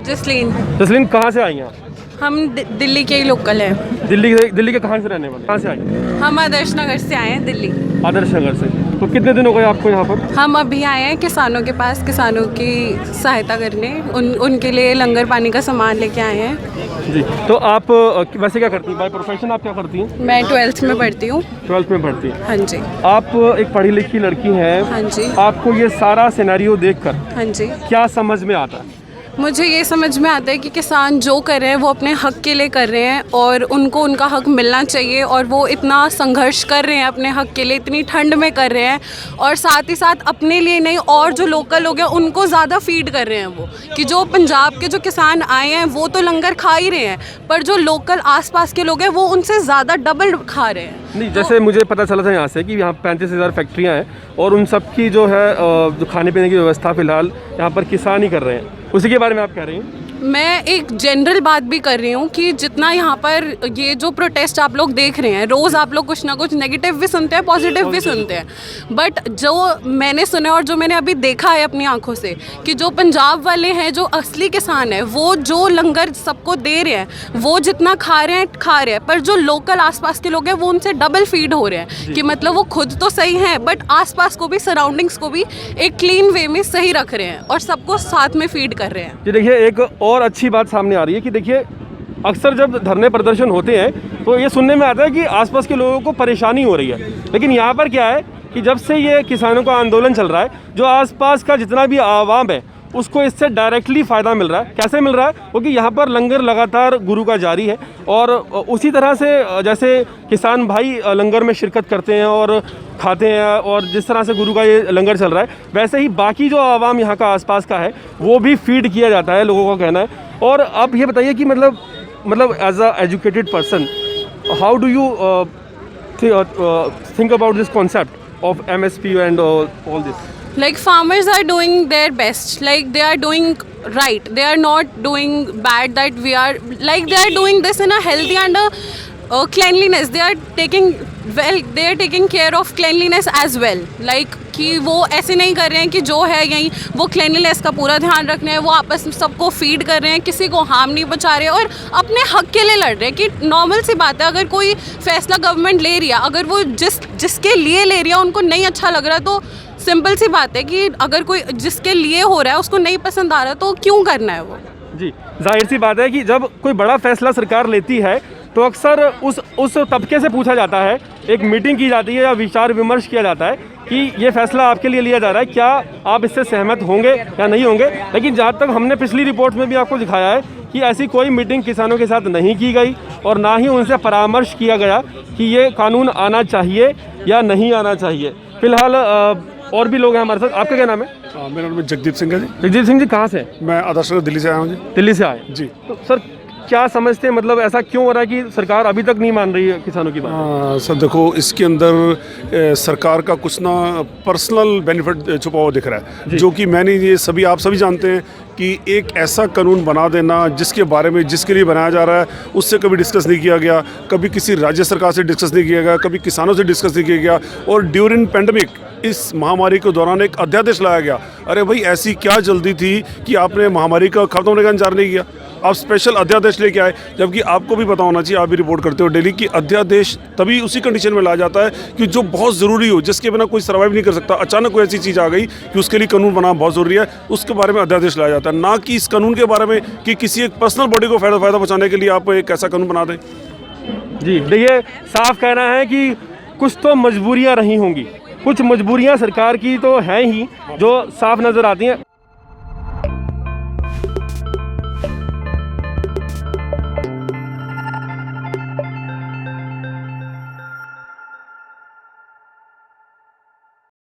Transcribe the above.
जसलीन। जसलीन, कहाँ से आई हैं आप? हम दिल्ली के ही लोकल हैं। दिल्ली के कहाँ से रहने वाले? कहाँ से आई हैं? हम आदर्श नगर से आए हैं दिल्ली। आदर्श नगर से। तो कितने दिन हो गए आपको यहाँ पर? हम अभी आए हैं किसानों के पास, किसानों की सहायता करने, उनके लिए लंगर पानी का सामान लेके आए हैं। जी, तो आप वैसे क्या करती हैं? बाय प्रोफेशन आप क्या करती हैं? मैं 12th में पढ़ती हूँ। 12th में पढ़ती हैं। हाँ जी। आप एक पढ़ी लिखी लड़की हैं। हाँ जी। आपको ये सारा सिनेरियो देखकर हाँ जी। क्या समझ में आता है? मुझे ये समझ में आता है कि किसान जो कर रहे हैं वो अपने हक के लिए कर रहे हैं और उनको उनका हक मिलना चाहिए, और वो इतना संघर्ष कर रहे हैं अपने हक के लिए, इतनी ठंड में कर रहे हैं, और साथ ही साथ अपने लिए नहीं और जो लोकल लोग हैं उनको ज़्यादा फीड कर रहे हैं। वो कि जो पंजाब के जो किसान आए हैं वो तो लंगर खा ही रहे हैं, पर जो लोकल आसपास के लोग हैं वो उनसे ज़्यादा डबल खा रहे हैं। नहीं, जैसे मुझे पता चला था यहाँ से कि यहाँ 35,000 फैक्ट्रियाँ हैं और उन सब की जो है जो खाने पीने की व्यवस्था फ़िलहाल यहाँ पर किसान ही कर रहे हैं, उसी के बारे में आप कह रही हैं? मैं एक जनरल बात भी कर रही हूँ कि जितना यहाँ पर ये जो प्रोटेस्ट आप लोग देख रहे हैं, रोज़ आप लोग कुछ ना कुछ नेगेटिव भी सुनते हैं, पॉजिटिव भी सुनते हैं, बट जो मैंने सुना और जो मैंने अभी देखा है अपनी आंखों से कि जो पंजाब वाले हैं, जो असली किसान हैं, वो जो लंगर सबको दे रहे हैं, वो जितना खा रहे हैं, पर जो लोकल आसपास के लोग हैं वो उनसे डबल फीड हो रहे हैं। कि मतलब वो खुद तो सही हैं बट आसपास को भी, सराउंडिंग्स को भी एक क्लीन वे में सही रख रहे हैं और सबको साथ में फीड कर रहे हैं। जी देखिए, एक और अच्छी बात सामने आ रही है कि देखिए अक्सर जब धरने प्रदर्शन होते हैं तो ये सुनने में आता है कि आसपास के लोगों को परेशानी हो रही है, लेकिन यहाँ पर क्या है कि जब से ये किसानों का आंदोलन चल रहा है, जो आसपास का जितना भी आवाम है उसको इससे डायरेक्टली फ़ायदा मिल रहा है। कैसे मिल रहा है? क्योंकि यहाँ पर लंगर लगातार गुरु का जारी है, और उसी तरह से जैसे किसान भाई लंगर में शिरकत करते हैं और खाते हैं, और जिस तरह से गुरु का ये लंगर चल रहा है, वैसे ही बाकी जो आवाम यहाँ का आसपास का है वो भी फीड किया जाता है, लोगों का कहना है। और आप ये बताइए कि मतलब as a educated person, how do you think about this concept of MSP and all this? Like farmers are doing their best, like they are doing right, they are not doing bad, that we are like they are doing this in a healthy and a cleanliness, they are taking care of cleanliness as well, like कि वो ऐसे नहीं कर रहे हैं कि जो है यहीं वो क्लीनलीनेस का पूरा ध्यान रख रहे हैं, वो आपस में सबको फीड कर रहे हैं, किसी को हार्म नहीं पहुंचा रहे और अपने हक के लिए लड़ रहे हैं। कि नॉर्मल सी बात है, अगर कोई फैसला गवर्नमेंट ले रही है, अगर वो जिसके लिए ले रही है उनको नहीं अच्छा लग रहा, तो सिंपल सी बात है कि अगर कोई जिसके लिए हो रहा है उसको नहीं पसंद आ रहा तो क्यों करना है वो। जी, जाहिर सी बात है कि जब कोई बड़ा फैसला सरकार लेती है तो अक्सर उस तबके से पूछा जाता है, एक मीटिंग की जाती है या विचार विमर्श किया जाता है कि ये फैसला आपके लिए लिया जा रहा है, क्या आप इससे सहमत होंगे या नहीं होंगे। लेकिन जहाँ तक हमने पिछली रिपोर्ट में भी आपको दिखाया है कि ऐसी कोई मीटिंग किसानों के साथ नहीं की गई और ना ही उनसे परामर्श किया गया कि ये कानून आना चाहिए या नहीं आना चाहिए। फिलहाल और भी लोग हैं हमारे साथ। आपका क्या नाम है? मेरा नाम जगदीप सिंह है जी। जगदीप सिंह जी, कहाँ से? मैं आदर्श नगर दिल्ली से आया हूँ जी। दिल्ली से आए जी। तो सर क्या समझते हैं, मतलब ऐसा क्यों हो रहा है कि सरकार अभी तक नहीं मान रही है किसानों की बात? सर देखो, इसके अंदर सरकार का कुछ ना पर्सनल बेनिफिट छुपा हुआ दिख रहा है, जो कि मैंने ये आप सभी जानते हैं कि एक ऐसा कानून बना देना जिसके बारे में, जिसके लिए बनाया जा रहा है, उससे कभी डिस्कस नहीं किया गया, कभी किसी राज्य सरकार से डिस्कस नहीं किया गया, कभी किसानों से डिस्कस नहीं किया गया, और ड्यूरिंग पेंडेमिक इस महामारी के दौरान एक अध्यादेश लाया गया। अरे भाई, ऐसी क्या जल्दी थी कि आपने महामारी का खत्म होने का इंतजार नहीं किया, आप स्पेशल अध्यादेश लेके आए, जबकि आपको भी पता होना चाहिए, आप भी रिपोर्ट करते हो डेली, कि अध्यादेश तभी उसी कंडीशन में लाया जाता है कि जो बहुत ज़रूरी हो, जिसके बिना कोई सर्वाइव नहीं कर सकता। अचानक कोई ऐसी चीज़ आ गई कि उसके लिए कानून बनाना बहुत ज़रूरी है, उसके बारे में अध्यादेश लाया जाता है, ना कि इस कानून के बारे में कि किसी एक पर्सनल बॉडी को फ़ायदा पहुँचाने के लिए आप एक ऐसा कानून बना दें। जी देखिए, साफ कहना है कि कुछ तो मजबूरियाँ रही होंगी, कुछ मजबूरियाँ सरकार की तो हैं ही जो साफ नज़र आती हैं।